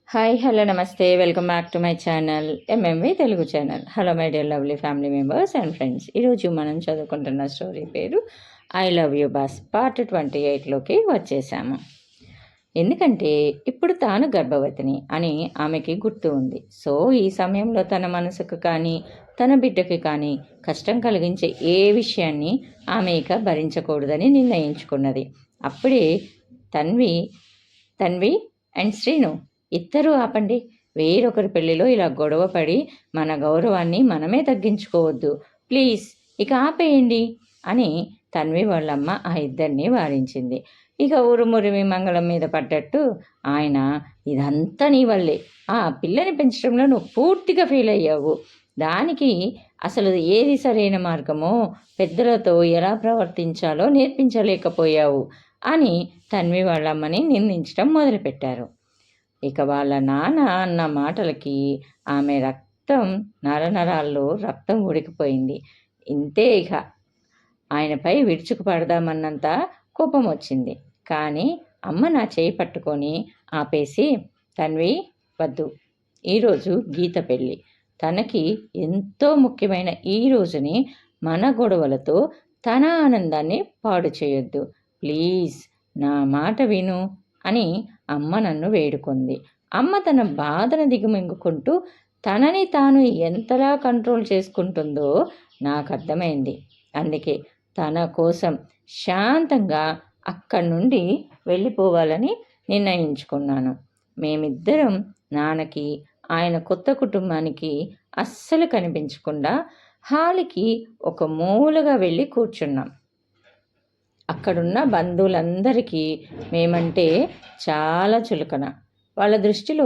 Hi hello నమస్తే welcome back to my channel MMV Telugu channel. Hello my dear lovely family members and friends. ఈరోజు మనం చదువుకుంటున్న story పేరు I love you boss part 28లోకి వచ్చేసాము. ఎందుకంటే ఇప్పుడు తాను గర్భవతిని అని ఆమెకి గుర్తు ఉంది. సో ఈ సమయంలో తన మనసుకు కానీ తన బిడ్డకి కానీ కష్టం కలిగించే ఏ విషయాన్ని ఆమె ఇక భరించకూడదని నిర్ణయించుకున్నది. అప్పుడే తన్వి అండ్ శ్రీను, ఇద్దరూ ఆపండి. వేరొకరి పెళ్లిలో ఇలా గొడవపడి మన గౌరవాన్ని మనమే తగ్గించుకోవద్దు, ప్లీజ్ ఇక ఆపేయండి అని తన్వి వాళ్ళమ్మ ఆ ఇద్దరిని వారించింది. ఇక ఊరుమురిమి మంగళం మీద పడ్డట్టు ఆయన, ఇదంతా నీ వల్లే, ఆ పిల్లని పెంచడంలో నువ్వు పూర్తిగా ఫెయిల్ అయ్యావు, దానికి అసలు ఏది సరైన మార్గమో పెద్దలతో ఎలా ప్రవర్తించాలో నేర్పించలేకపోయావు అని తన్వి వాళ్ళమ్మని నిందించడం మొదలుపెట్టారు. ఇక వాళ్ళ నాన్న అన్న మాటలకి ఆమె నరనరాల్లో రక్తం ఉడికిపోయింది. ఇంతే, ఇక ఆయనపై విరుచుకుపడదామన్నంత కోపం వచ్చింది. కానీ అమ్మ నా చేయి పట్టుకొని ఆపేసి, తన్వి వద్దు, ఈరోజు గీత పెళ్ళి, తనకి ఎంతో ముఖ్యమైన ఈ రోజుని మన గొడవలతో తన ఆనందాన్ని పాడు చేయొద్దు, ప్లీజ్ నా మాట విను అని అమ్మ నన్ను వేడుకుంది. అమ్మ తన బాధను దిగుమింగుకుంటూ తనని తాను ఎంతలా కంట్రోల్ చేసుకుంటుందో నాకు అర్థమైంది. అందుకే తన కోసం శాంతంగా అక్కడి నుండి వెళ్ళిపోవాలని నిర్ణయించుకున్నాను. మేమిద్దరం నాన్నకి ఆయన కొత్త కుటుంబానికి అస్సలు కనిపించకుండా హాల్కి ఒక మూలగా వెళ్ళి కూర్చున్నాం. అక్కడున్న బంధువులందరికీ మేమంటే చాలా చులకన. వాళ్ళ దృష్టిలో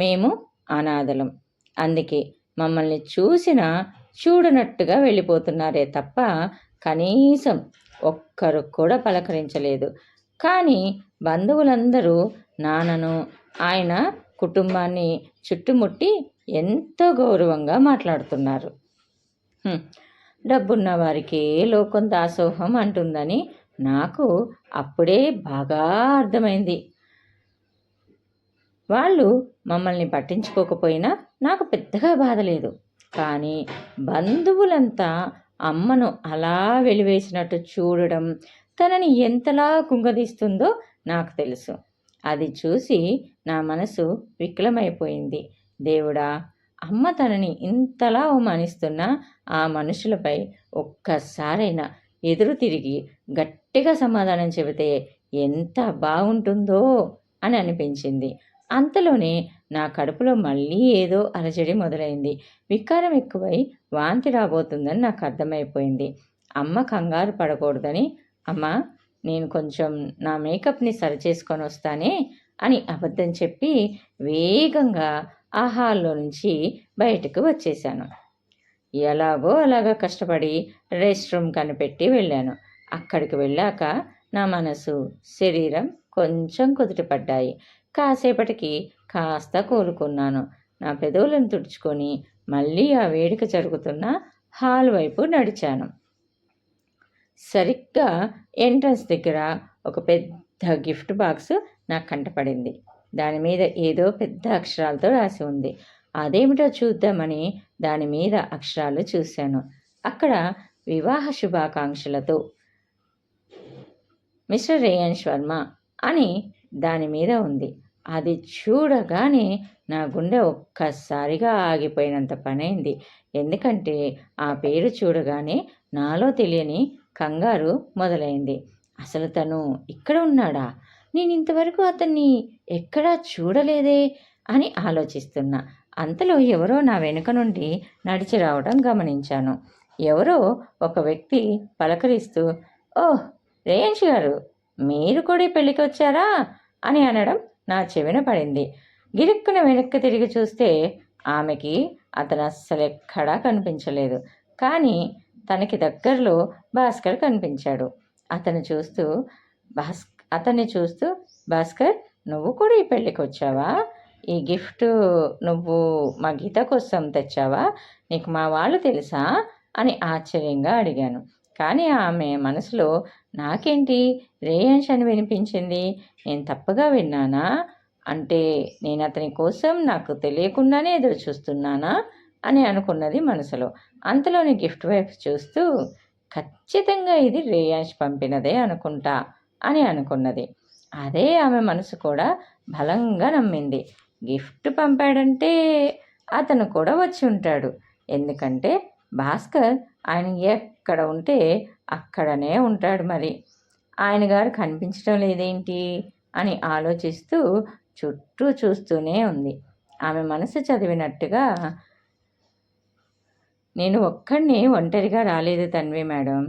మేము అనాథలం. అందుకే మమ్మల్ని చూడనట్టుగా వెళ్ళిపోతున్నారే తప్ప కనీసం ఒక్కరు కూడా పలకరించలేదు. కానీ బంధువులందరూ నాన్నను, ఆయన కుటుంబాన్ని చుట్టుముట్టి ఎంతో గౌరవంగా మాట్లాడుతున్నారు. డబ్బున్న వారికి లోకం దాసోహం అంటుందని నాకు అప్పుడే బాగా అర్థమైంది. వాళ్ళు మమ్మల్ని పట్టించుకోకపోయినా నాకు పెద్దగా బాధ లేదు. కానీ బంధువులంతా అమ్మను అలా వెలివేసినట్టు చూడడం తనని ఎంతలా కుంగదీస్తుందో నాకు తెలుసు. అది చూసి నా మనసు వికలమైపోయింది. దేవుడా, అమ్మ తనని ఇంతలా అవమానిస్తున్న ఆ మనుషులపై ఒక్కసారైనా ఎదురు తిరిగి గట్టిగా సమాధానం చెబితే ఎంత బాగుంటుందో అని అనిపించింది. అంతలోనే నా కడుపులో మళ్ళీ ఏదో అలజడి మొదలైంది. వికారం ఎక్కువై వాంతి రాబోతుందని నాకు అర్థమైపోయింది. అమ్మ కంగారు పడకూడదని, అమ్మ నేను కొంచెం నా మేకప్ని సరిచేసుకొని వస్తానే అని అబద్ధం చెప్పి వేగంగా ఆ హాల్లో నుంచి బయటకు వచ్చేసాను. ఎలాగో అలాగా కష్టపడి రెస్ట్ రూమ్ కనిపెట్టి వెళ్ళాను. అక్కడికి వెళ్ళాక నా మనసు, శరీరం కొంచెం కుదుటపడ్డాయి. కాసేపటికి కాస్త కోలుకున్నాను. నా పెదవులను తుడుచుకొని మళ్ళీ ఆ వేడుక జరుగుతున్న హాల్ వైపు నడిచాను. సరిగ్గా ఎంట్రన్స్ దగ్గర ఒక పెద్ద గిఫ్ట్ బాక్స్ నాకు కంటపడింది. దాని మీద ఏదో పెద్ద అక్షరాలతో రాసి ఉంది. అదేమిటో చూద్దామని దాని మీద అక్షరాలు చూశాను. అక్కడ వివాహ శుభాకాంక్షలతో మిస్టర్ రేయన్ శర్మ అని దాని మీద ఉంది. అది చూడగానే నా గుండె ఒక్కసారిగా ఆగిపోయినంత పనైంది. ఎందుకంటే ఆ పేరు చూడగానే నాలో తెలియని కంగారు మొదలైంది. అసలు తను ఇక్కడ ఉన్నాడా? నేను ఇంతవరకు అతన్ని ఎక్కడా చూడలేదే అని ఆలోచిస్తున్నా. అంతలో ఎవరో నా వెనుక నుండి నడిచి రావడం గమనించాను. ఎవరో ఒక వ్యక్తి పలకరిస్తూ, ఓహ్ రేయంష్ గారు, మీరు కూడా పెళ్ళికి వచ్చారా అని అనడం నా చెవిన పడింది. గిరుక్కున వెనక్కి తిరిగి చూస్తే ఆమెకి అతను అస్సలు ఎక్కడా కనిపించలేదు. కానీ తనకి దగ్గరలో భాస్కర్ కనిపించాడు. అతన్ని చూస్తూ భాస్కర్, నువ్వు కూడా ఈ పెళ్ళికి వచ్చావా? ఈ గిఫ్ట్ నువ్వు మా గీత కోసం తెచ్చావా? నీకు మా వాళ్ళు తెలుసా అని ఆశ్చర్యంగా అడిగాను. కానీ ఆమె మనసులో నాకేంటి రేయంష్ అని వినిపించింది, నేను తప్పుగా విన్నానా అంటే నేను అతని కోసం నాకు తెలియకుండానే ఎదురు చూస్తున్నానా అని అనుకున్నది మనసులో. అంతలోని గిఫ్ట్ వైపు చూస్తూ ఖచ్చితంగా ఇది రేయాన్స్ పంపినదే అనుకుంటా అని అనుకున్నది. అదే ఆమె మనసు కూడా బలంగా నమ్మింది. గిఫ్ట్ పంపాడంటే అతను కూడా వచ్చి ఉంటాడు. ఎందుకంటే భాస్కర్ ఆయన ఎక్కడ ఉంటే అక్కడనే ఉంటాడు. మరి ఆయన గారు కనిపించడం లేదేంటి అని ఆలోచిస్తూ చుట్టూ చూస్తూనే ఉంది. ఆమె మనసు చదివినట్టుగా, నేను ఒక్కడిని ఒంటరిగా రాలేదు తన్వి మేడం,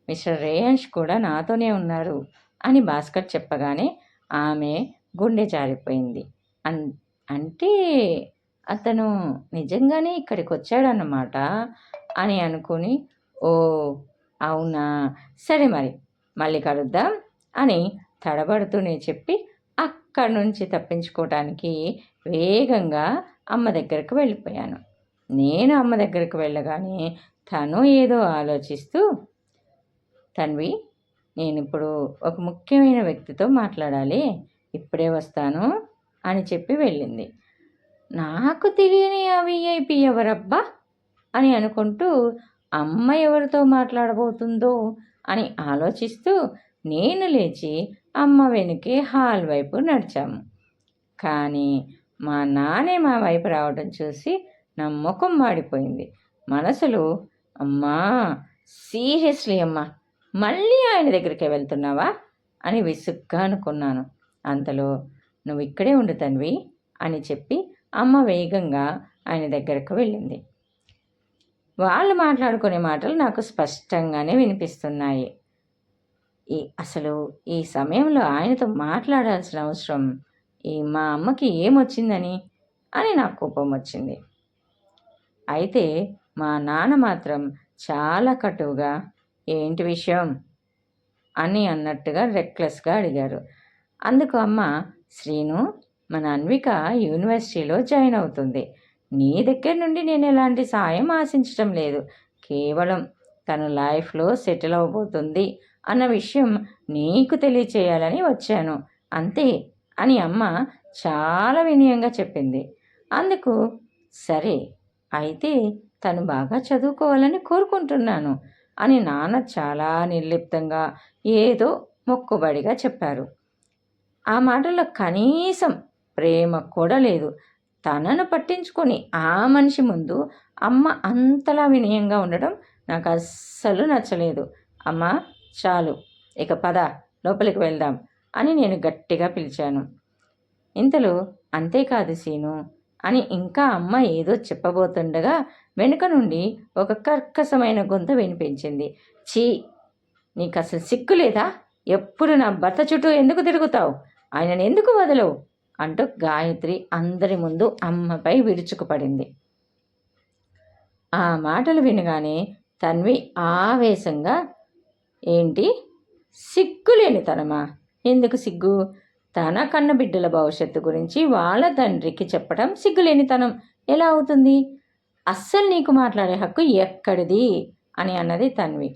మిస్టర్ రేయాన్స్ కూడా నాతోనే ఉన్నారు అని భాస్కర్ చెప్పగానే ఆమె గుండె జారిపోయింది. అంటే అతను నిజంగానే ఇక్కడికి వచ్చాడన్నమాట అని అనుకుని, ఓ అవునా, సరే మరి మళ్ళీ కలుద్దాం అని తడబడుతూనే చెప్పి అక్కడి నుంచి తప్పించుకోవటానికి వేగంగా అమ్మ దగ్గరకు వెళ్ళిపోయాను. నేను అమ్మ దగ్గరకు వెళ్ళగానే తను ఏదో ఆలోచిస్తూ, తన్వి నేను ఇప్పుడు ఒక ముఖ్యమైన వ్యక్తితో మాట్లాడాలి, ఇప్పుడే వస్తాను అని చెప్పి వెళ్ళింది. నాకు తెలియని ఆ విఐపి ఎవరబ్బా అని అనుకుంటూ అమ్మ ఎవరితో మాట్లాడబోతుందో అని ఆలోచిస్తూ నేను లేచి అమ్మ వెనుకే హాల్ వైపు నడిచాము. కానీ మా నాన్నే మా వైపు రావడం చూసి నా ముఖం మాడిపోయింది. మనసులో, అమ్మా సీరియస్లీ అమ్మా, మళ్ళీ ఆయన దగ్గరికి వెళ్తున్నావా అని విసుగ్గా అనుకున్నాను. అంతలో నువ్వు ఇక్కడే ఉండు తన్వి అని చెప్పి అమ్మ వేగంగా ఆయన దగ్గరకు వెళ్ళింది. వాళ్ళు మాట్లాడుకునే మాటలు నాకు స్పష్టంగానే వినిపిస్తున్నాయి. అసలు ఈ సమయంలో ఆయనతో మాట్లాడాల్సిన అవసరం మా అమ్మకి ఏమొచ్చిందని అని నాకు కోపం వచ్చింది. అయితే మా నాన్న మాత్రం చాలా కటువుగా, ఏంటి విషయం అని అన్నట్టుగా రెక్లెస్గా అడిగారు. అందుకు అమ్మ, శ్రీను, మన అన్విక యూనివర్సిటీలో జాయిన్ అవుతుంది. నీ దగ్గర నుండి నేను ఎలాంటి సాయం ఆశించడం లేదు. కేవలం తను లైఫ్లో సెటిల్ అవబోతుంది అన్న విషయం నీకు తెలియచేయాలని వచ్చాను అంతే అని అమ్మ చాలా వినయంగా చెప్పింది. అందుకు సరే అయితే తను బాగా చదువుకోవాలని కోరుకుంటున్నాను అని నాన్న చాలా నిర్లిప్తంగా ఏదో మొక్కుబడిగా చెప్పారు. ఆ మాటల్లో కనీసం ప్రేమ కూడా లేదు. తనను పట్టించుకొని ఆ మనిషి ముందు అమ్మ అంతలా వినయంగా ఉండడం నాకు అస్సలు నచ్చలేదు. అమ్మ చాలు, ఇక పద లోపలికి వెళ్దాం అని నేను గట్టిగా పిలిచాను. ఇంతలో అంతేకాదు సీను అని ఇంకా అమ్మ ఏదో చెప్పబోతుండగా వెనుక నుండి ఒక కర్కశమైన గొంతు వినిపించింది. ఛీ, నీకు అసలు సిగ్గు లేదా? ఎప్పుడు నా భర్త చుట్టూ ఎందుకు తిరుగుతావు? ఆయనను ఎందుకు వదలవు అంటూ గాయత్రి అందరి ముందు అమ్మపై విరుచుకుపడింది. ఆ మాటలు వినగానే తన్వి ఆవేశంగా, ఏంటి సిగ్గులేని తనమా? ఎందుకు సిగ్గు? తన కన్న బిడ్డల భవిష్యత్తు గురించి వాళ్ళ తండ్రికి చెప్పడం సిగ్గులేనితనం ఎలా అవుతుంది? అస్సలు నీకు మాట్లాడే హక్కు ఎక్కడిది అని అన్నది తన్వి.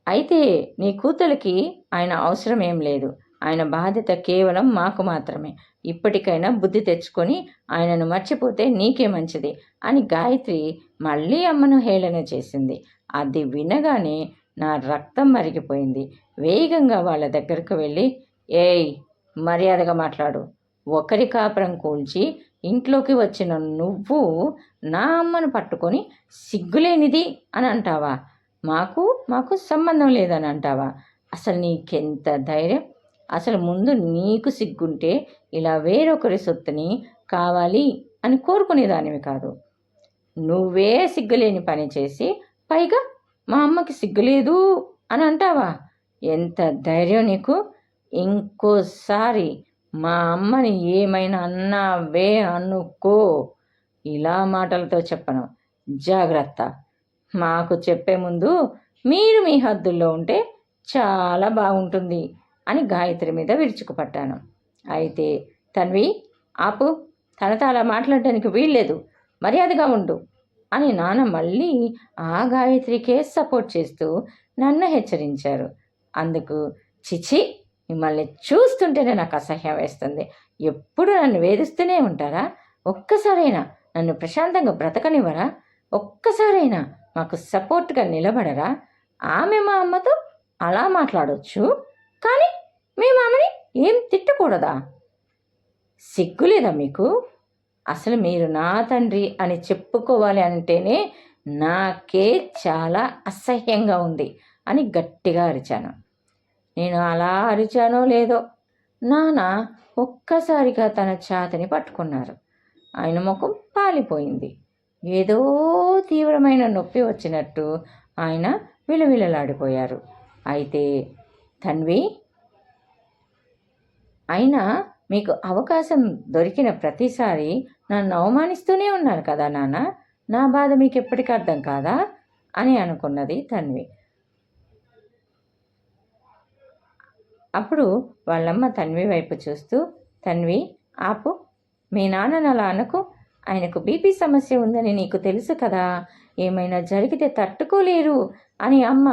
అయితే నీ కూతురికి ఆయన అవసరం ఏం లేదు. ఆయన బాధ్యత కేవలం మాకు మాత్రమే. ఇప్పటికైనా బుద్ధి తెచ్చుకొని ఆయనను మర్చిపోతే నీకే మంచిది అని గాయత్రి మళ్ళీ అమ్మను హేళన చేసింది. అది వినగానే నా రక్తం మరిగిపోయింది. వేగంగా వాళ్ళ దగ్గరకు వెళ్ళి, ఏయ్, మర్యాదగా మాట్లాడు. ఒకరి కాపురం కూల్చి ఇంట్లోకి వచ్చిన నువ్వు నా అమ్మను పట్టుకొని సిగ్గులేనిది అని అంటావా? మాకు సంబంధం లేదని అంటావా? అసలు నీకెంత ధైర్యం? అసలు ముందు నీకు సిగ్గుంటే ఇలా వేరొకరి సొత్తుని కావాలి అని కోరుకునేదానివి కాదు. నువ్వే సిగ్గులేని పని చేసి పైగా మా అమ్మకి సిగ్గులేదు అని అంటావా? ఎంత ధైర్యం నీకు? ఇంకోసారి మా అమ్మని ఏమైనా అన్నావే అనుకో, ఇలా మాటలతో చెప్పను, జాగ్రత్త. మాకు చెప్పే ముందు మీరు మీ హద్దుల్లో ఉంటే చాలా బాగుంటుంది అని గాయత్రి మీద విరుచుకుపట్టాను. అయితే తన్వి, ఆపు, తనతో అలా మాట్లాడడానికి వీల్లేదు, మర్యాదగా ఉండు అని నాన్న మళ్ళీ ఆ గాయత్రికే సపోర్ట్ చేస్తూ నన్ను హెచ్చరించారు. అందుకు చిచి మిమ్మల్ని చూస్తుంటేనే నాకు అసహ్యం వేస్తుంది. ఎప్పుడు నన్ను వేధిస్తూనే ఉంటారా? ఒక్కసారైనా నన్ను ప్రశాంతంగా బ్రతకనివ్వరా? ఒక్కసారైనా మాకు సపోర్ట్గా నిలబడరా? ఆమె మా అమ్మతో అలా మాట్లాడవచ్చు, కానీ మేము ఆమెని ఏం తిట్టకూడదా? సిగ్గులేదా మీకు? అసలు మీరు నా తండ్రి అని చెప్పుకోవాలి అంటేనే నాకే చాలా అసహ్యంగా ఉంది అని గట్టిగా అరిచాను. నేను అలా అరిచానో లేదో నాన్న ఒక్కసారిగా తన ఛాతని పట్టుకున్నారు. ఆయన ముఖం పాలిపోయింది. ఏదో తీవ్రమైన నొప్పి వచ్చినట్టు ఆయన విలవిలలాడిపోయారు. అయితే తన్వి, అయినా మీకు అవకాశం దొరికిన ప్రతిసారి నన్ను అవమానిస్తూనే ఉన్నారు కదా నాన్న, నా బాధ మీకు ఎప్పటికీ అర్థం కాదా అని అనుకున్నది తన్వి. అప్పుడు వాళ్ళమ్మ తన్వి వైపు చూస్తూ, తన్వి ఆపు, మీ నాన్నను అలా అనకు, ఆయనకు బీపీ సమస్య ఉందని నీకు తెలుసు కదా, ఏమైనా జరిగితే తట్టుకోలేరు అని అమ్మ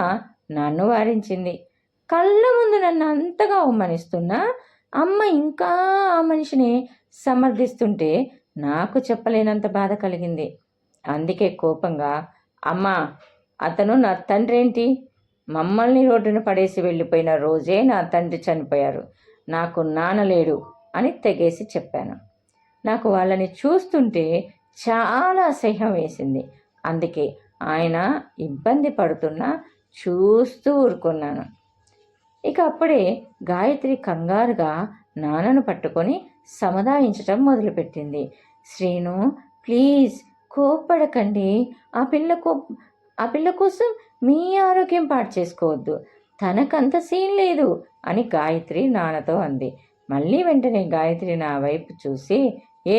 నన్ను వారించింది. కళ్ళ ముందు నన్ను అంతగా అవమానిస్తున్నా అమ్మ ఇంకా ఆ మనిషిని సమర్థిస్తుంటే నాకు చెప్పలేనంత బాధ కలిగింది. అందుకే కోపంగా, అమ్మ అతను నా తండ్రి ఏంటి? మమ్మల్ని రోడ్డున పడేసి వెళ్ళిపోయిన రోజే నా తండ్రి చనిపోయారు, నాకు నాన్న లేడు అని తెగేసి చెప్పాను. నాకు వాళ్ళని చూస్తుంటే చాలా అసహ్యం వేసింది. అందుకే ఆయన ఇబ్బంది పడుతున్నా చూస్తూ ఊరుకున్నాను. ఇక అప్పుడే గాయత్రి కంగారుగా నాన్నను పట్టుకొని సముదాయించటం మొదలుపెట్టింది. శ్రీను, ప్లీజ్ కోప్పడకండి, ఆ పిల్ల కోసం మీ ఆరోగ్యం పాడు చేసుకోవద్దు, తనకంత సీన్ లేదు అని గాయత్రి నాన్నతో అంది. మళ్ళీ వెంటనే గాయత్రి నా వైపు చూసి,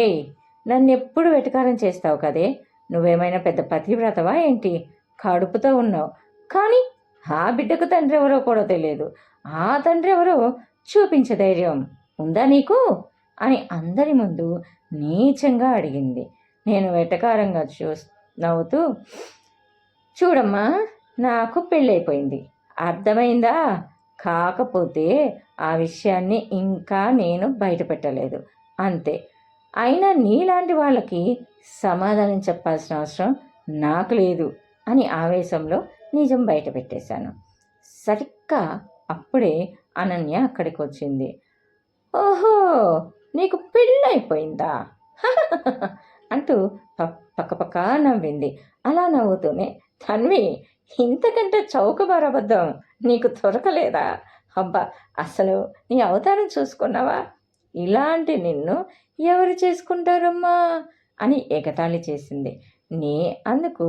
ఏయ్, నన్ను ఎప్పుడు వెటకారం చేస్తావు కదే, నువ్వేమైనా పెద్ద పతివ్రతవా ఏంటి? కడుపుతో ఉన్నావు, కానీ ఆ బిడ్డకు తండ్రి ఎవరో కూడా తెలియదు, ఆ తండ్రి ఎవరో చూపించే ధైర్యం ఉందా నీకు అని అందరి ముందు నీచంగా అడిగింది. నేను వెటకారంగా నవ్వుతూ, చూడమ్మా, నాకు పెళ్ళైపోయింది, అర్థమైందా? కాకపోతే ఆ విషయాన్ని ఇంకా నేను బయటపెట్టలేదు, అంతే. అయినా నీలాంటి వాళ్ళకి సమాధానం చెప్పాల్సిన అవసరం నాకు లేదు అని ఆవేశంలో నిజం బయట పెట్టేశాను. సరిగ్గా అప్పుడే అనన్య అక్కడికి వచ్చింది. ఓహో, నీకు పెళ్ళైపోయిందా అంటూ పక్కపక్క నవ్వింది. అలా నవ్వుతూనే, తన్వి, ఇంతకంటే చౌకబారబద్ధం నీకు దొరకలేదా? అబ్బా, అసలు నీ అవతారం చూసుకున్నావా? ఇలాంటి నిన్ను ఎవరు చేసుకుంటారమ్మా అని ఎగతాళి చేసింది. అందుకు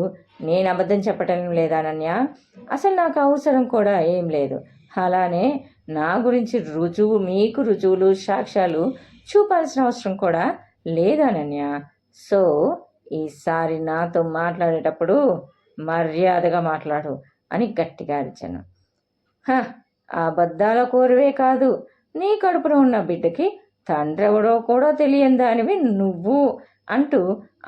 నేను అబద్ధం చెప్పటం లేదానన్య, అసలు నాకు అవసరం కూడా ఏం లేదు. అలానే నా గురించి మీకు రుజువులు సాక్ష్యాలు చూపాల్సిన అవసరం కూడా లేదనన్య. సో ఈసారి నాతో మాట్లాడేటప్పుడు మర్యాదగా మాట్లాడు అని గట్టిగా అరిచాను. అబద్ధాల కోరువే కాదు, నీ కడుపులో ఉన్న బిడ్డకి తండ్రి ఎవడో కూడా తెలియని దానివి నువ్వు అంటూ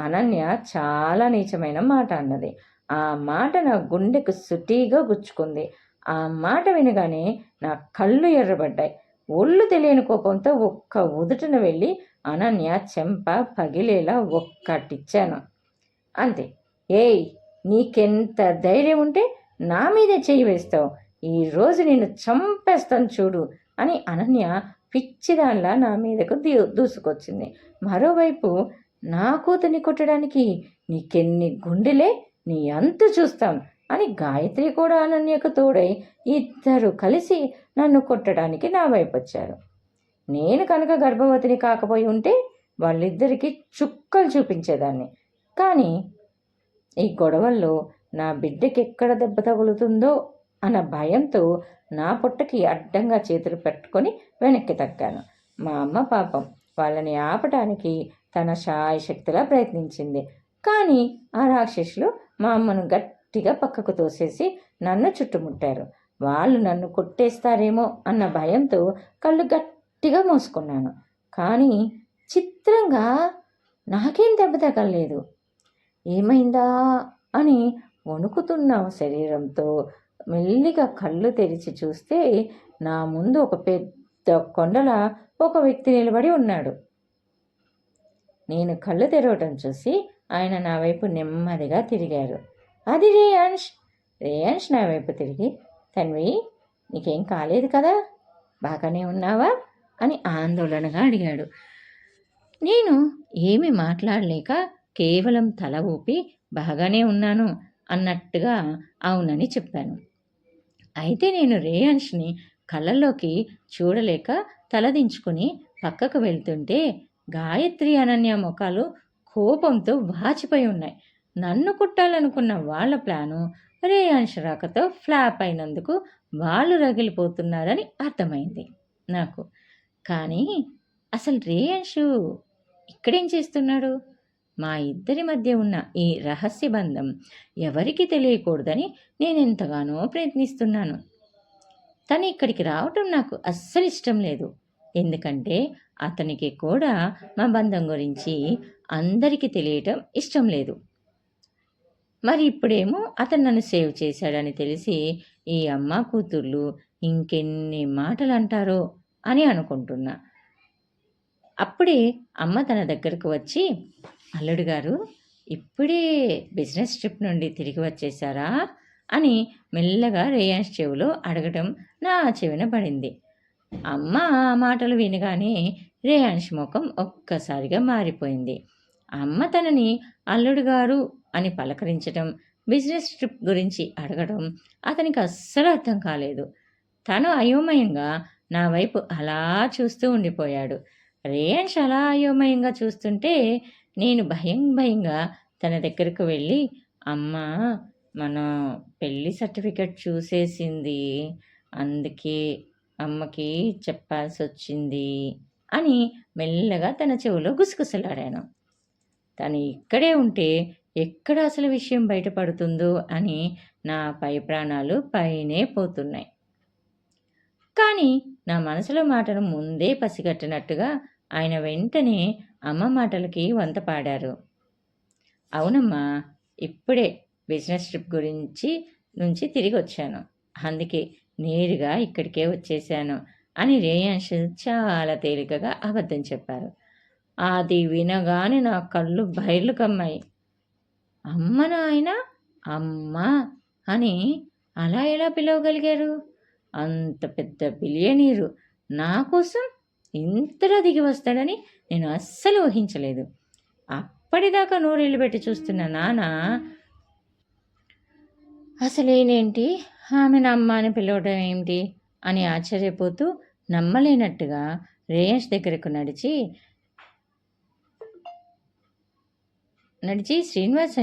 అనన్య చాలా నీచమైన మాట అన్నది. ఆ మాట నా గుండెకు సుటీగా గుచ్చుకుంది. ఆ మాట వినగానే నా కళ్ళు ఎర్రబడ్డాయి. ఒళ్ళు తెలియని కోపంతో ఒక్క ఉదుటన వెళ్ళి అనన్య చెంప పగిలేలా ఒక్కటిచ్చాను. అంతే. ఏయ్, నీకెంత ధైర్యం ఉంటే నా మీదే చెయ్యి వేస్తావు, ఈరోజు నేను చంపేస్తాను చూడు అని అనన్య పిచ్చిదాన్లా నా మీదకు దూసుకొచ్చింది. మరోవైపు నా కూతుర్ని కొట్టడానికి నీకెన్ని గుండెలే, నీ అంతు చూస్తాం అని గాయత్రి కూడా అనన్యకు తోడై ఇద్దరు కలిసి నన్ను కొట్టడానికి నా వైపు వచ్చారు. నేను కనుక గర్భవతిని కాకపోయి ఉంటే వాళ్ళిద్దరికీ చుక్కలు చూపించేదాన్ని. కానీ ఈ గొడవల్లో నా బిడ్డకి ఎక్కడ దెబ్బ తగులుతుందో అన్న భయంతో నా పొట్టకి అడ్డంగా చేతులు పెట్టుకొని వెనక్కి తగ్గాను. మా అమ్మ పాపం వాళ్ళని ఆపటానికి తన శాయశక్తిలా ప్రయత్నించింది. కానీ ఆ రాక్షసులు మా అమ్మను గట్టిగా పక్కకు తోసేసి నన్ను చుట్టుముట్టారు. వాళ్ళు నన్ను కొట్టేస్తారేమో అన్న భయంతో కళ్ళు గట్టిగా మూసుకున్నాను. కానీ చిత్రంగా నాకేం దెబ్బ తగలలేదు. ఏమైందా అని వణుకుతున్న శరీరంతో మెల్లిగా కళ్ళు తెరిచి చూస్తే నా ముందు ఒక పెద్ద కొండలా ఒక వ్యక్తి నిలబడి ఉన్నాడు. నేను కళ్ళు తెరవటం చూసి ఆయన నా వైపు నెమ్మదిగా తిరిగారు. అది రేయాన్ష్. రేయాన్ష్ నా వైపు తిరిగి, తన్వి, నీకేం కాలేదు కదా, బాగానే ఉన్నావా అని ఆందోళనగా అడిగాడు. నేను ఏమీ మాట్లాడలేక కేవలం తల ఊపి బాగానే ఉన్నాను అన్నట్టుగా అవునని చెప్పాను. అయితే నేను రేయాన్ష్ని కళ్ళల్లోకి చూడలేక తలదించుకుని పక్కకు వెళ్తుంటే గాయత్రి, అనన్య ముఖాలు కోపంతో వాచిపోయి ఉన్నాయి. నన్ను కుట్టాలనుకున్న వాళ్ళ ప్లాను రేయాన్ష్ రాకతో ఫ్లాప్ అయినందుకు వాళ్ళు రగిలిపోతున్నారని అర్థమైంది నాకు. కానీ అసలు రేయాన్షు ఇక్కడేం చేస్తున్నాడు? మా ఇద్దరి మధ్య ఉన్న ఈ రహస్య బంధం ఎవరికీ తెలియకూడదని నేనెంతగానో ప్రయత్నిస్తున్నాను. తను ఇక్కడికి రావటం నాకు అస్సలు ఇష్టం లేదు. ఎందుకంటే అతనికి కూడా మా బంధం గురించి అందరికీ తెలియటం ఇష్టం లేదు. మరి ఇప్పుడేమో అతను నన్ను సేవ్ చేశాడని తెలిసి ఈ అమ్మ కూతుర్లు ఇంకెన్ని మాటలు అంటారో అని అనుకుంటున్నా. అప్పుడే అమ్మ తన దగ్గరకు వచ్చి, అల్లుడు గారు ఇప్పుడే బిజినెస్ ట్రిప్ నుండి తిరిగి వచ్చేసారా అని మెల్లగా రేయాన్స్ చెవిలో అడగటం నా చెవిన పడింది. అమ్మ ఆ మాటలు వినగానే రేయాన్స్ ముఖం ఒక్కసారిగా మారిపోయింది. అమ్మ తనని అల్లుడు గారు అని పలకరించటం, బిజినెస్ ట్రిప్ గురించి అడగడం అతనికి అస్సలు అర్థం కాలేదు. తను అయోమయంగా నా వైపు అలా చూస్తూ ఉండిపోయాడు. రేయాన్స్ అలా అయోమయంగా చూస్తుంటే నేను భయంగా తన దగ్గరకు వెళ్ళి, అమ్మా, మన పెళ్ళి సర్టిఫికెట్ చూసేసింది, అందుకే అమ్మకి చెప్పాల్సి వచ్చింది అని మెల్లగా తన చెవిలో గుసగుసలాడాను. తను ఇక్కడే ఉంటే ఎక్కడ అసలు విషయం బయటపడుతుందో అని నా పై ప్రాణాలు పైనే పోతున్నాయి. కానీ నా మనసులో మాటను ముందే పసిగట్టినట్టుగా ఆయన వెంటనే అమ్మ మాటలకి వంత పాడారు. అవునమ్మా, ఇప్పుడే బిజినెస్ ట్రిప్ నుంచి తిరిగి వచ్చాను, అందుకే నేరుగా ఇక్కడికే వచ్చేసాను అని రేయాన్స్ చాలా తేలికగా అబద్ధం చెప్పారు. అది వినగానే నా కళ్ళు బయర్లు కమ్మాయి. అమ్మ నాయన, అమ్మ అని అలా ఎలా పిలవగలిగారు? అంత పెద్ద బిలియనీరు నా కోసం ఇంతలా దిగి వస్తాడని నేను అస్సలు ఊహించలేదు. అప్పటిదాకా నోరెళ్ళు పెట్టి చూస్తున్న నాన్న అసలేనేంటి, ఆమెను అమ్మ అని పిలవడం ఏమిటి అని ఆశ్చర్యపోతూ నమ్మలేనట్టుగా రేయాన్స్ దగ్గరకు నడిచి శ్రీనివాస్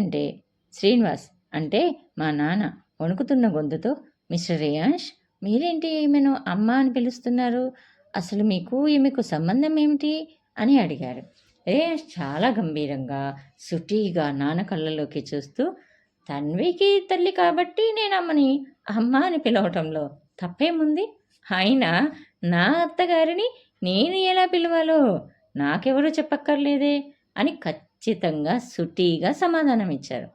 అంటే మా నాన్న వణుకుతున్న గొంతుతో, మిస్టర్ రేయాన్స్, మీరేంటి ఈమెను అమ్మ అని పిలుస్తున్నారు? అసలు మీకు ఈమెకు సంబంధం ఏమిటి అని అడిగారు. రేయాన్స్ చాలా గంభీరంగా సుటీగా నాన్న కళ్ళలోకి చూస్తూ, తన్వికి తల్లి కాబట్టి నేను అమ్మని అమ్మ అని పిలవటంలో తప్పేముంది? అయినా నా అత్తగారిని నేను ఎలా పిలవాలో నాకెవరూ చెప్పక్కర్లేదే అని ఖచ్చితంగా సుటీగా సమాధానం ఇచ్చారు.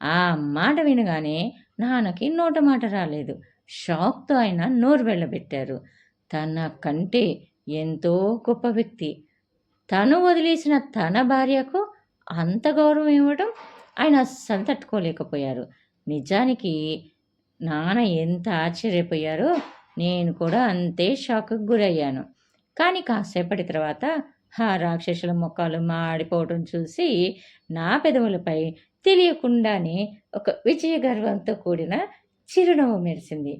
ఆ మాట వినగానే నాన్నకి నోట మాట రాలేదు. షాక్తో ఆయన నోరు వెళ్ళబెట్టారు. తన కంటే ఎంతో గొప్ప వ్యక్తి తను వదిలేసిన తన భార్యకు అంత గౌరవం ఇవ్వడం ఆయన అస్సలు తట్టుకోలేకపోయారు. నిజానికి నాన్న ఎంత ఆశ్చర్యపోయారో నేను కూడా అంతే షాక్కు గురయ్యాను. కానీ కాసేపటి తర్వాత ఆ రాక్షసుల ముఖాలు మాడిపోవడం చూసి నా పెదవులపై తెలియకుండానే ఒక విజయ గర్వంతో కూడిన చిరునవ్వు మెరిసింది.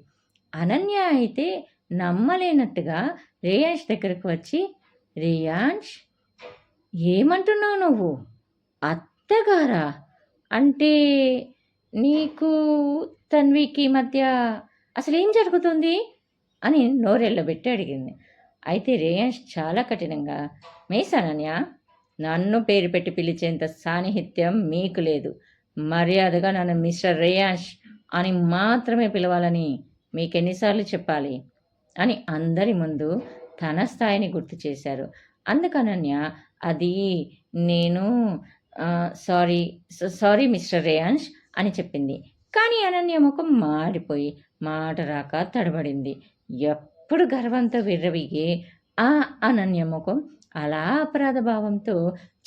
అనన్య అయితే నమ్మలేనట్టుగా రేయాన్స్ దగ్గరకు వచ్చి, రేయాన్స్, ఏమంటున్నావు నువ్వు? అత్తగారా? అంటే నీకు తన్వికి మధ్య అసలేం జరుగుతుంది అని నోరెళ్ళబెట్టి అడిగింది. అయితే రేయాన్స్ చాలా కఠినంగా, మిస్ అనన్య, నన్ను పేరు పెట్టి పిలిచేంత సాన్నిహిత్యం మీకు లేదు. మర్యాదగా నన్ను మిస్టర్ రేయాన్స్ అని మాత్రమే పిలవాలని మీకెన్నిసార్లు చెప్పాలి అని అందరి ముందు తన స్థాయిని గుర్తు చేశారు. అందుకనన్య, అది నేను సారీ మిస్టర్ రేయాన్స్ అని చెప్పింది. కానీ అనన్య ముఖం మాడిపోయి మాట రాక తడబడింది. ఎప్పుడు గర్వంతో విర్రవీగే ఆ అనన్య ముఖం అలా అపరాధ భావంతో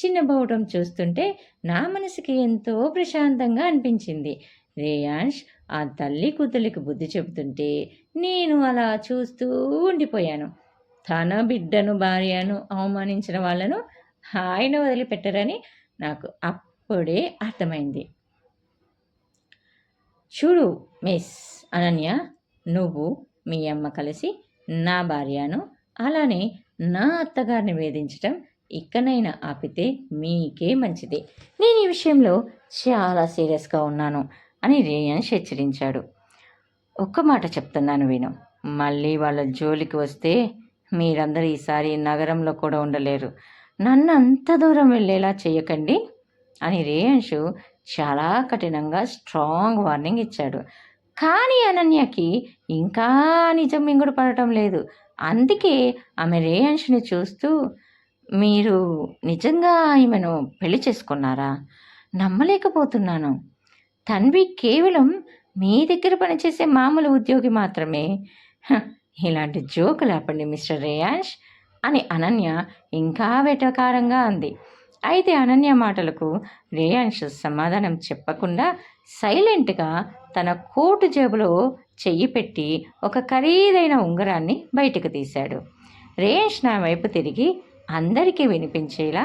చిన్నబోవటం చూస్తుంటే నా మనసుకి ఎంతో ప్రశాంతంగా అనిపించింది. రేయాంష్ ఆ తల్లి కూతురికి బుద్ధి చెబుతుంటే నేను అలా చూస్తూ ఉండిపోయాను. తన బిడ్డను భార్యను అవమానించిన వాళ్ళను ఆయన వదిలిపెట్టరని నాకు అప్పుడే అర్థమైంది. చూడు మిస్ అనన్య, నువ్వు మీ అమ్మ కలిసి నా భార్యను అలానే నా అత్తగారిని వేధించటం ఇకనైనా ఆపితే మీకే మంచిది. నేను ఈ విషయంలో చాలా సీరియస్గా ఉన్నాను అని రేయాన్స్ హెచ్చరించాడు. ఒక్క మాట చెప్తున్నాను విను, మళ్ళీ వాళ్ళ జోలికి వస్తే మీరందరూ ఈసారి నగరంలో కూడా ఉండలేరు. నన్ను అంత దూరం వెళ్ళేలా చేయకండి అని రేయాన్షు చాలా కఠినంగా స్ట్రాంగ్ వార్నింగ్ ఇచ్చాడు. కానీ అనన్యకి ఇంకా నిజం మింగుడు పడటం లేదు. అందుకే ఆమె రేయాన్ష్ని చూస్తూ, మీరు నిజంగా ఈమెను పెళ్లి చేసుకున్నారా? నమ్మలేకపోతున్నాను. తన్వి కేవలం మీ దగ్గర పనిచేసే మామూలు ఉద్యోగి మాత్రమే. ఇలాంటి జోకులు ఆపండి మిస్టర్ రేయాన్ష్ అని అనన్య ఇంకా వెటకారంగా అంది. అయితే అనన్య మాటలకు రేయాన్ష్ సమాధానం చెప్పకుండా సైలెంట్గా తన కోటు జేబులో చెయ్యి పెట్టి ఒక ఖరీదైన ఉంగరాన్ని బయటకు తీశాడు. రేయాన్ష్ నా వైపు తిరిగి అందరికీ వినిపించేలా,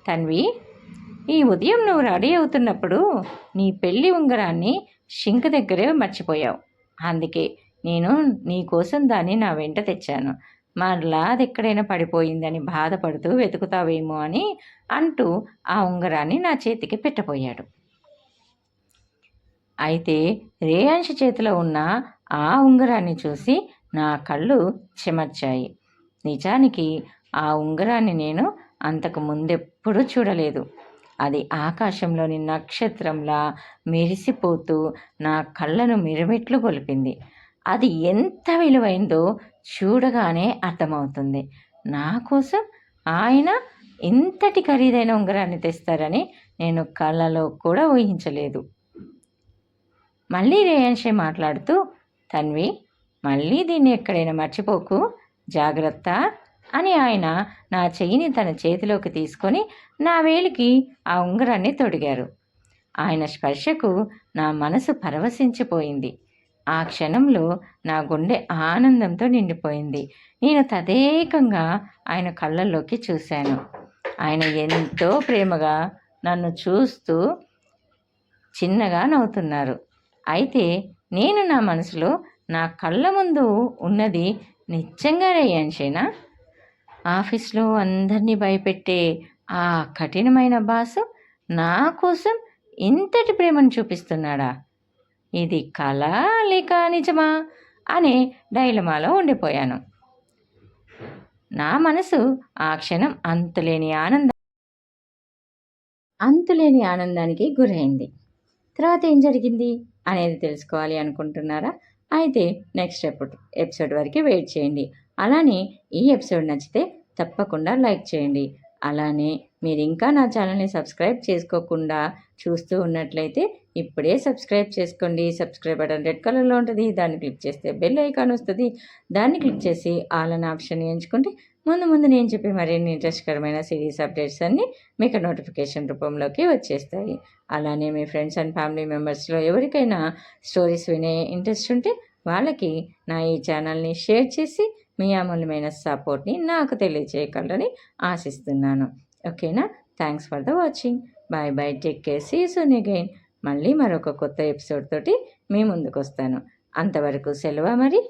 తన్వి, ఈ ఉదయం నువ్వు రెడీ అవుతున్నప్పుడు నీ పెళ్లి ఉంగరాన్ని షింక్ దగ్గరే మర్చిపోయావు. అందుకే నేను నీ కోసం దాన్ని నా వెంట తెచ్చాను. మరలా అది ఎక్కడైనా పడిపోయిందని బాధపడుతూ వెతుకుతావేమో అని అంటూ ఆ ఉంగరాన్ని నా చేతికి పెట్టబోయాడు. అయితే రేయాన్ష్ చేతిలో ఉన్న ఆ ఉంగరాన్ని చూసి నా కళ్ళు చెమర్చాయి. నిజానికి ఆ ఉంగరాన్ని నేను అంతకు ముందెప్పుడూ చూడలేదు. అది ఆకాశంలోని నక్షత్రంలా మెరిసిపోతూ నా కళ్ళను మిరుమిట్లు గొలిపింది. అది ఎంత విలువైందో చూడగానే అర్థమవుతుంది. నా కోసం ఆయన ఇంతటి ఖరీదైన ఉంగరాన్ని తెస్తారని నేను కళ్ళలో కూడా ఊహించలేదు. మళ్ళీ రేయాన్షే మాట్లాడుతూ, తన్వి, మళ్ళీ దీన్ని ఎక్కడైనా మర్చిపోకు, జాగ్రత్త అని ఆయన నా చెయ్యిని తన చేతిలోకి తీసుకొని నా వేలికి ఆ ఉంగరాన్ని తొడిగారు. ఆయన స్పర్శకు నా మనసు పరవశించిపోయింది. ఆ క్షణంలో నా గుండె ఆనందంతో నిండిపోయింది. నేను తదేకంగా ఆయన కళ్ళల్లోకి చూశాను. ఆయన ఎంతో ప్రేమగా నన్ను చూస్తూ చిన్నగా నవ్వుతున్నారు. అయితే నేను నా మనసులో నా కళ్ళ ముందు ఉన్నది నిజంగా రేయాన్షేనా? ఆఫీస్లో అందరినీ భయపెట్టే ఆ కఠినమైన బాసు నా కోసం ఇంతటి ప్రేమను చూపిస్తున్నాడా? ఇది కళ లేక నిజమా అనే డైలమాలో ఉండిపోయాను. నా మనసు ఆ క్షణం అంతులేని ఆనందానికి గురైంది. తర్వాత ఏం జరిగింది అనేది తెలుసుకోవాలి అనుకుంటున్నారా? అయితే నెక్స్ట్ ఎపిసోడ్ వరకు వెయిట్ చేయండి. అలానే ఈ ఎపిసోడ్ నచ్చితే తప్పకుండా లైక్ చేయండి. అలానే మీరు ఇంకా నా ఛానల్ని సబ్స్క్రైబ్ చేసుకోకుండా చూస్తూ ఉన్నట్లయితే ఇప్పుడే సబ్స్క్రైబ్ చేసుకోండి. సబ్స్క్రైబ్ బటన్ రెడ్ కలర్లో ఉంటుంది. దాన్ని క్లిక్ చేస్తే బెల్ ఐకాన్ వస్తుంది. దాన్ని క్లిక్ చేసి ఆల్ అనే ఆప్షన్ ఎంచుకుంటే ముందు నేను చెప్పే మరిన్ని ఇంట్రెస్ట్కరమైన సిరీస్ అప్డేట్స్ అన్నీ మీకు నోటిఫికేషన్ రూపంలోకి వచ్చేస్తాయి. అలానే మీ ఫ్రెండ్స్ అండ్ ఫ్యామిలీ మెంబర్స్లో ఎవరికైనా స్టోరీస్ వినే ఇంట్రెస్ట్ ఉంటే వాళ్ళకి నా ఈ ఛానల్ని షేర్ చేసి మీ అమూల్యమైన సపోర్ట్ని నాకు తెలియజేయగలరని ఆశిస్తున్నాను. ఓకేనా? Thanks for the watching. Bye bye, take care, see you soon again. మళ్ళీ మరొక కొత్త ఎపిసోడ్ తోటి మీ ముందుకు వస్తాను. అంతవరకు సెలవు మరి.